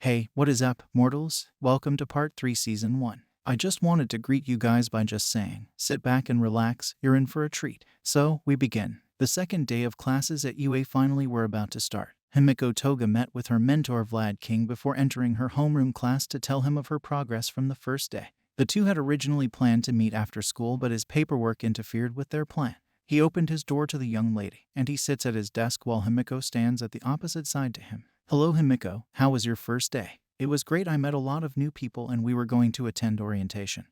Hey, what is up, mortals? Welcome to part 3 season 1. I just wanted to greet you guys by just saying, sit back and relax, you're in for a treat. So, we begin. The second day of classes at UA finally were about to start. Himiko Toga met with her mentor Vlad King before entering her homeroom class to tell him of her progress from the first day. The two had originally planned to meet after school, but his paperwork interfered with their plan. He opened his door to the young lady, and he sits at his desk while Himiko stands at the opposite side to him. Hello Himiko, how was your first day? It was great. I met a lot of new people and we were going to attend orientation.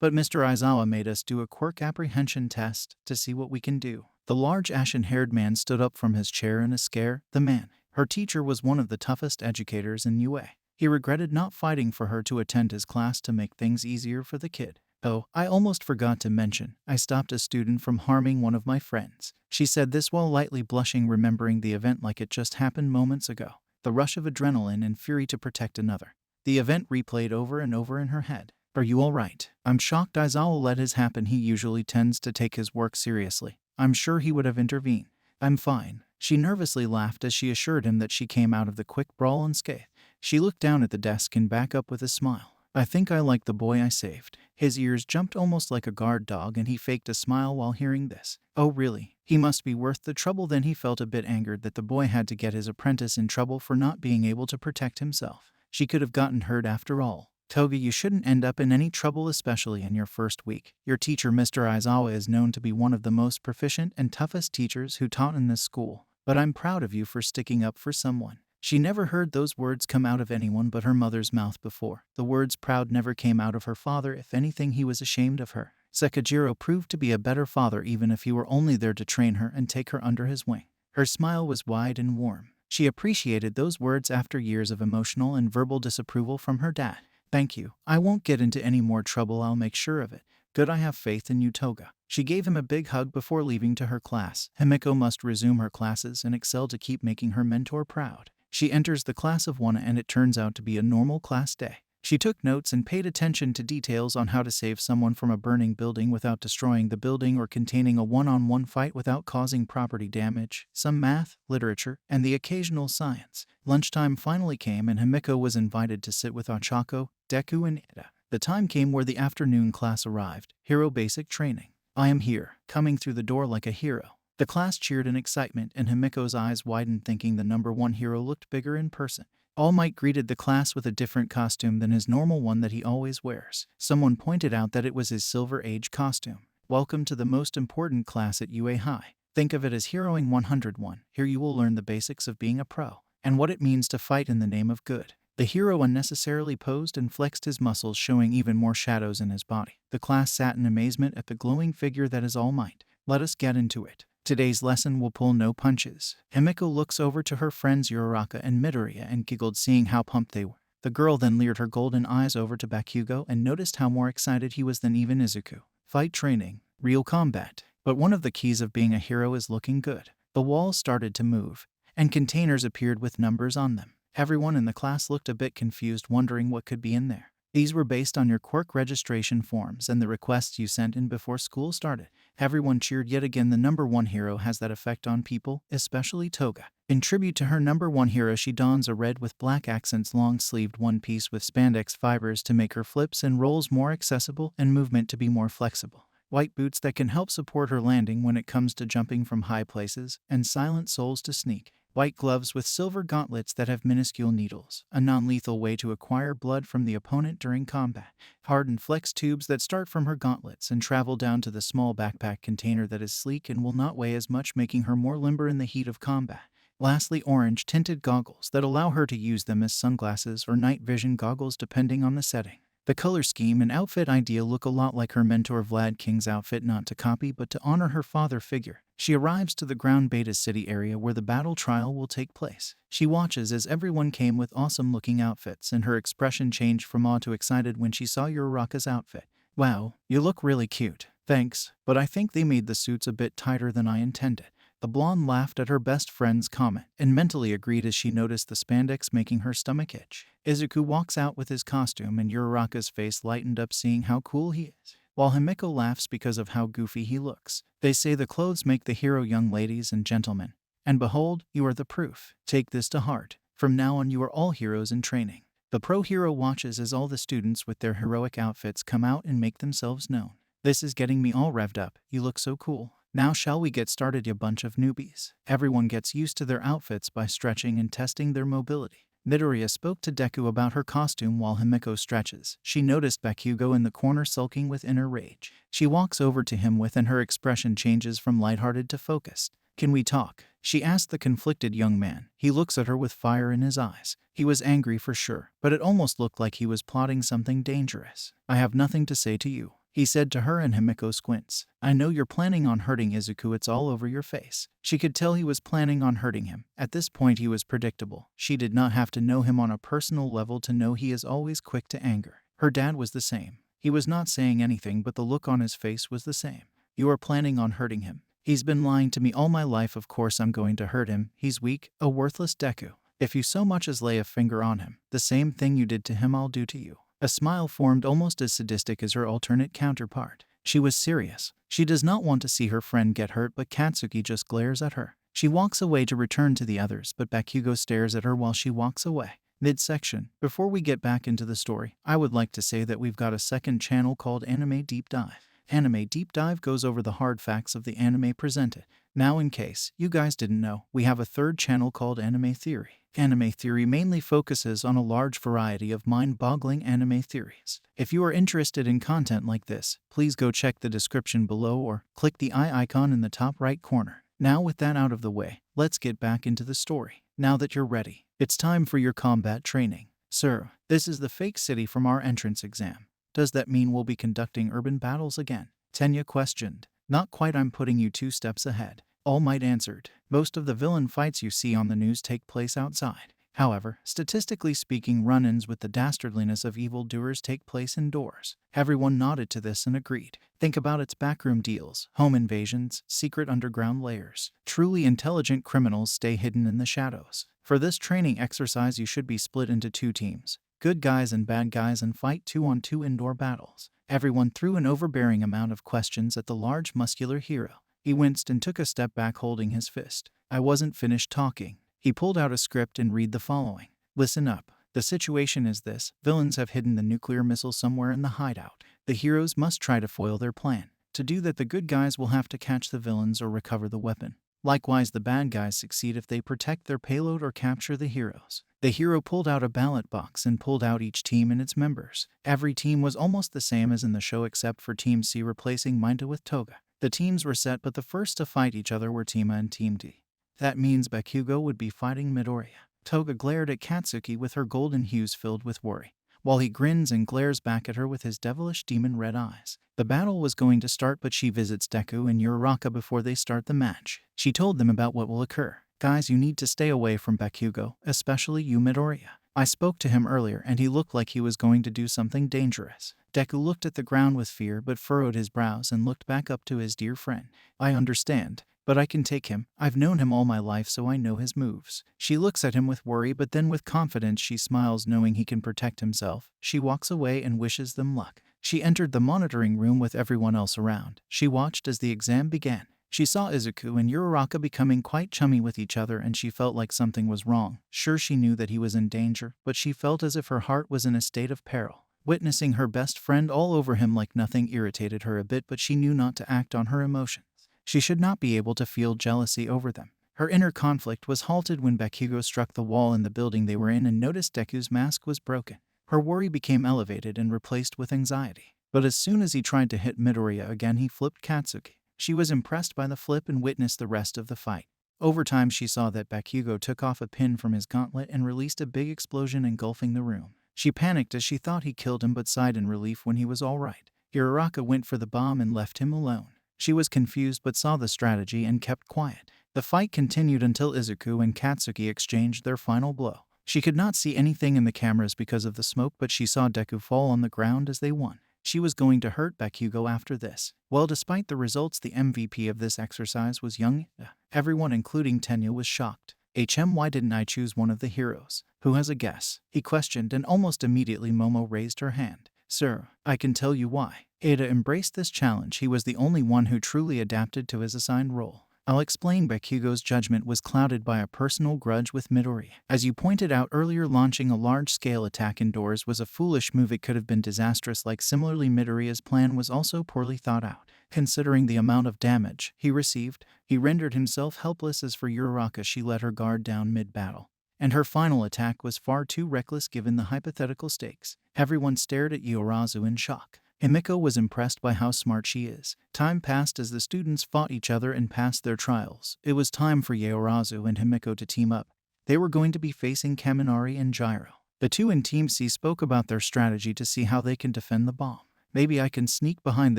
But Mr. Aizawa made us do a quirk apprehension test to see what we can do. The large ashen-haired man stood up from his chair in a scare. The man, her teacher, was one of the toughest educators in UA. He regretted not fighting for her to attend his class to make things easier for the kid. Oh, I almost forgot to mention, I stopped a student from harming one of my friends. She said this while lightly blushing, remembering the event like it just happened moments ago. The rush of adrenaline and fury to protect another. The event replayed over and over in her head. Are you alright? I'm shocked Aizawa let his happen. He usually tends to take his work seriously. I'm sure he would have intervened. I'm fine. She nervously laughed as she assured him that she came out of the quick brawl unscathed. She looked down at the desk and back up with a smile. I think I like the boy I saved. His ears jumped almost like a guard dog and he faked a smile while hearing this. Oh really? He must be worth the trouble. Then he felt a bit angered that the boy had to get his apprentice in trouble for not being able to protect himself. She could have gotten hurt after all. Toga, you shouldn't end up in any trouble, especially in your first week. Your teacher Mr. Aizawa is known to be one of the most proficient and toughest teachers who taught in this school. But I'm proud of you for sticking up for someone. She never heard those words come out of anyone but her mother's mouth before. The words proud never came out of her father. If anything, he was ashamed of her. Sekijiro proved to be a better father even if he were only there to train her and take her under his wing. Her smile was wide and warm. She appreciated those words after years of emotional and verbal disapproval from her dad. Thank you. I won't get into any more trouble. I'll make sure of it. Good, I have faith in you, Toga. She gave him a big hug before leaving to her class. Himiko must resume her classes and excel to keep making her mentor proud. She enters the class of 1 and it turns out to be a normal class day. She took notes and paid attention to details on how to save someone from a burning building without destroying the building or containing a one-on-one fight without causing property damage, some math, literature, and the occasional science. Lunchtime finally came and Himiko was invited to sit with Ochako, Deku, and Ida. The time came where the afternoon class arrived, Hero Basic Training. I am here, coming through the door like a hero. The class cheered in excitement and Himiko's eyes widened, thinking the number 1 hero looked bigger in person. All Might greeted the class with a different costume than his normal one that he always wears. Someone pointed out that it was his Silver Age costume. Welcome to the most important class at UA High. Think of it as Heroing 101. Here you will learn the basics of being a pro, and what it means to fight in the name of good. The hero unnecessarily posed and flexed his muscles, showing even more shadows in his body. The class sat in amazement at the glowing figure that is All Might. Let us get into it. Today's lesson will pull no punches. Himiko looks over to her friends Uraraka and Midoriya and giggled, seeing how pumped they were. The girl then leered her golden eyes over to Bakugo and noticed how more excited he was than even Izuku. Fight training, real combat. But one of the keys of being a hero is looking good. The walls started to move, and containers appeared with numbers on them. Everyone in the class looked a bit confused, wondering what could be in there. These were based on your quirk registration forms and the requests you sent in before school started. Everyone cheered yet again. The number 1 hero has that effect on people, especially Toga. In tribute to her number 1 hero, she dons a red with black accents long-sleeved one piece with spandex fibers to make her flips and rolls more accessible and movement to be more flexible. White boots that can help support her landing when it comes to jumping from high places, and silent soles to sneak. White gloves with silver gauntlets that have minuscule needles, a non-lethal way to acquire blood from the opponent during combat. Hardened flex tubes that start from her gauntlets and travel down to the small backpack container that is sleek and will not weigh as much, making her more limber in the heat of combat. Lastly, orange tinted goggles that allow her to use them as sunglasses or night vision goggles depending on the setting. The color scheme and outfit idea look a lot like her mentor Vlad King's outfit, not to copy but to honor her father figure. She arrives to the ground beta city area where the battle trial will take place. She watches as everyone came with awesome looking outfits, and her expression changed from awe to excited when she saw Uraraka's outfit. Wow, you look really cute. Thanks, but I think they made the suits a bit tighter than I intended. The blonde laughed at her best friend's comment and mentally agreed as she noticed the spandex making her stomach itch. Izuku walks out with his costume and Uraraka's face lightened up seeing how cool he is, while Himiko laughs because of how goofy he looks. They say the clothes make the hero, young ladies and gentlemen. And behold, you are the proof. Take this to heart. From now on you are all heroes in training. The pro hero watches as all the students with their heroic outfits come out and make themselves known. This is getting me all revved up. You look so cool. Now shall we get started, you bunch of newbies? Everyone gets used to their outfits by stretching and testing their mobility. Midoriya spoke to Deku about her costume while Himiko stretches. She noticed Bakugo in the corner sulking with inner rage. She walks over to him and her expression changes from lighthearted to focused. Can we talk? She asked the conflicted young man. He looks at her with fire in his eyes. He was angry for sure, but it almost looked like he was plotting something dangerous. I have nothing to say to you, he said to her, and Himiko squints. I know you're planning on hurting Izuku, it's all over your face. She could tell he was planning on hurting him. At this point he was predictable. She did not have to know him on a personal level to know he is always quick to anger. Her dad was the same. He was not saying anything, but the look on his face was the same. You are planning on hurting him. He's been lying to me all my life. Of course I'm going to hurt him. He's weak, a worthless Deku. If you so much as lay a finger on him, the same thing you did to him I'll do to you. A smile formed, almost as sadistic as her alternate counterpart. She was serious. She does not want to see her friend get hurt, but Katsuki just glares at her. She walks away to return to the others, but Bakugo stares at her while she walks away. Midsection. Before we get back into the story, I would like to say that we've got a second channel called Anime Deep Dive. Anime Deep Dive goes over the hard facts of the anime presented. Now, in case you guys didn't know, we have a third channel called Anime Theory. Anime Theory mainly focuses on a large variety of mind-boggling anime theories. If you are interested in content like this, please go check the description below or click the eye icon in the top right corner. Now with that out of the way, let's get back into the story. Now that you're ready, it's time for your combat training. Sir, this is the fake city from our entrance exam. Does that mean we'll be conducting urban battles again? Tenya questioned. Not quite, I'm putting you 2 steps ahead. All Might answered. Most of the villain fights you see on the news take place outside. However, statistically speaking, run-ins with the dastardliness of evildoers take place indoors. Everyone nodded to this and agreed. Think about its backroom deals, home invasions, secret underground layers. Truly intelligent criminals stay hidden in the shadows. For this training exercise you should be split into 2 teams. Good guys and bad guys, and fight 2-on-2 indoor battles. Everyone threw an overbearing amount of questions at the large muscular hero. He winced and took a step back, holding his fist. I wasn't finished talking. He pulled out a script and read the following. Listen up. The situation is this. Villains have hidden the nuclear missile somewhere in the hideout. The heroes must try to foil their plan. To do that, the good guys will have to catch the villains or recover the weapon. Likewise, the bad guys succeed if they protect their payload or capture the heroes. The hero pulled out a ballot box and pulled out each team and its members. Every team was almost the same as in the show except for Team C replacing Minta with Toga. The teams were set, but the first to fight each other were Team A and Team D. That means Bakugo would be fighting Midoriya. Toga glared at Katsuki with her golden hues filled with worry, while he grins and glares back at her with his devilish demon red eyes. The battle was going to start, but she visits Deku and Uraraka before they start the match. She told them about what will occur. Guys, you need to stay away from Bakugo, especially you, Midoriya. I spoke to him earlier and he looked like he was going to do something dangerous. Deku looked at the ground with fear but furrowed his brows and looked back up to his dear friend. I understand, but I can take him. I've known him all my life, so I know his moves. She looks at him with worry, but then with confidence she smiles, knowing he can protect himself. She walks away and wishes them luck. She entered the monitoring room with everyone else around. She watched as the exam began. She saw Izuku and Uraraka becoming quite chummy with each other, and she felt like something was wrong. Sure, she knew that he was in danger, but she felt as if her heart was in a state of peril. Witnessing her best friend all over him like nothing irritated her a bit, but she knew not to act on her emotions. She should not be able to feel jealousy over them. Her inner conflict was halted when Bakugo struck the wall in the building they were in and noticed Deku's mask was broken. Her worry became elevated and replaced with anxiety. But as soon as he tried to hit Midoriya again, he flipped Katsuki. She was impressed by the flip and witnessed the rest of the fight. Over time, she saw that Bakugo took off a pin from his gauntlet and released a big explosion engulfing the room. She panicked as she thought he killed him, but sighed in relief when he was all right. Uraraka went for the bomb and left him alone. She was confused but saw the strategy and kept quiet. The fight continued until Izuku and Katsuki exchanged their final blow. She could not see anything in the cameras because of the smoke, but she saw Deku fall on the ground as they won. She was going to hurt Bakugo after this. Well, despite the results, the MVP of this exercise was young. Everyone, including Tenya, was shocked. Why didn't I choose one of the heroes? Who has a guess? He questioned, and almost immediately Momo raised her hand. Sir, I can tell you why. Ada embraced this challenge. He was the only one who truly adapted to his assigned role. I'll explain. Bakugo's judgment was clouded by a personal grudge with Midoriya. As you pointed out earlier, launching a large-scale attack indoors was a foolish move. It could have been disastrous. Similarly, Midoriya's plan was also poorly thought out. Considering the amount of damage he received, he rendered himself helpless. As for Uraraka, she let her guard down mid-battle, and her final attack was far too reckless given the hypothetical stakes. Everyone stared at Urazu in shock. Himiko was impressed by how smart she is. Time passed as the students fought each other and passed their trials. It was time for Urazu and Himiko to team up. They were going to be facing Kaminari and Gyro. The two in Team C spoke about their strategy to see how they can defend the bomb. Maybe I can sneak behind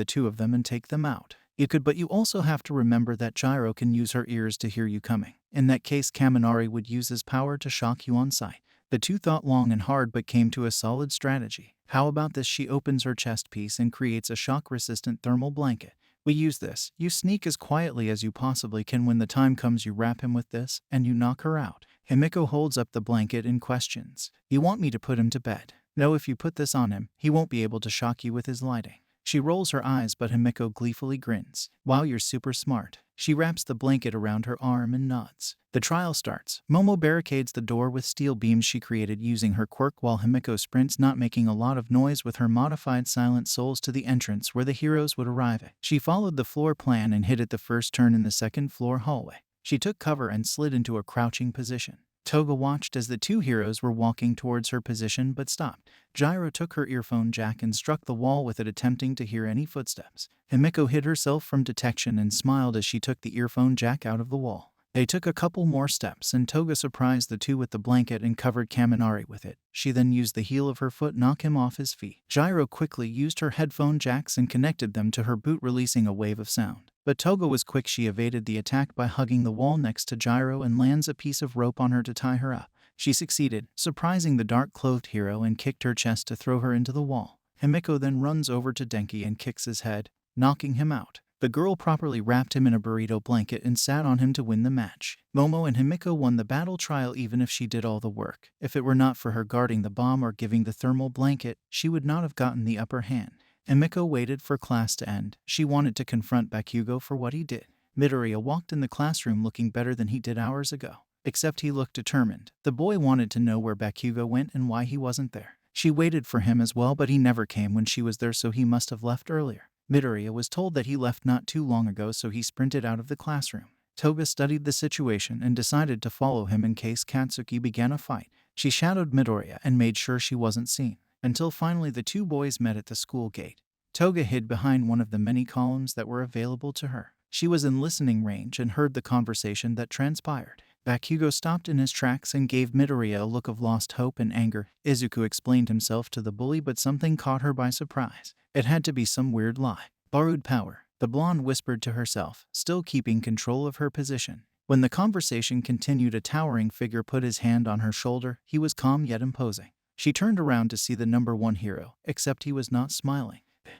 the two of them and take them out. You could, but you also have to remember that Gyro can use her ears to hear you coming. In that case, Kaminari would use his power to shock you on sight. The two thought long and hard but came to a solid strategy. How about this? She opens her chest piece and creates a shock-resistant thermal blanket. We use this. You sneak as quietly as you possibly can. When the time comes, you wrap him with this, and you knock her out. Himiko holds up the blanket and questions. You want me to put him to bed? No, if you put this on him, he won't be able to shock you with his lighting. She rolls her eyes, but Himiko gleefully grins. Wow, you're super smart. She wraps the blanket around her arm and nods. The trial starts. Momo barricades the door with steel beams she created using her quirk, while Himiko sprints, not making a lot of noise, with her modified silent souls to the entrance where the heroes would arrive at. She followed the floor plan and hit at the first turn in the second floor hallway. She took cover and slid into a crouching position. Toga watched as the two heroes were walking towards her position but stopped. Gyro took her earphone jack and struck the wall with it, attempting to hear any footsteps. Himiko hid herself from detection and smiled as she took the earphone jack out of the wall. They took a couple more steps and Toga surprised the two with the blanket and covered Kaminari with it. She then used the heel of her foot to knock him off his feet. Gyro quickly used her headphone jacks and connected them to her boot, releasing a wave of sound. But Toga was quick. She evaded the attack by hugging the wall next to Gyro and lands a piece of rope on her to tie her up. She succeeded, surprising the dark-clothed hero, and kicked her chest to throw her into the wall. Himiko then runs over to Denki and kicks his head, knocking him out. The girl properly wrapped him in a burrito blanket and sat on him to win the match. Momo and Himiko won the battle trial even if she did all the work. If it were not for her guarding the bomb or giving the thermal blanket, she would not have gotten the upper hand. Himiko waited for class to end. She wanted to confront Bakugo for what he did. Midoriya walked in the classroom looking better than he did hours ago. Except he looked determined. The boy wanted to know where Bakugo went and why he wasn't there. She waited for him as well, but he never came when she was there, so he must have left earlier. Midoriya was told that he left not too long ago, so he sprinted out of the classroom. Toga studied the situation and decided to follow him in case Katsuki began a fight. She shadowed Midoriya and made sure she wasn't seen, until finally the two boys met at the school gate. Toga hid behind one of the many columns that were available to her. She was in listening range and heard the conversation that transpired. Bakugo stopped in his tracks and gave Midoriya a look of lost hope and anger. Izuku explained himself to the bully, but something caught her by surprise. It had to be some weird lie. Borrowed power, the blonde whispered to herself, still keeping control of her position. When the conversation continued, a towering figure put his hand on her shoulder. He was calm yet imposing. She turned around to see the number one hero, except he was not smiling.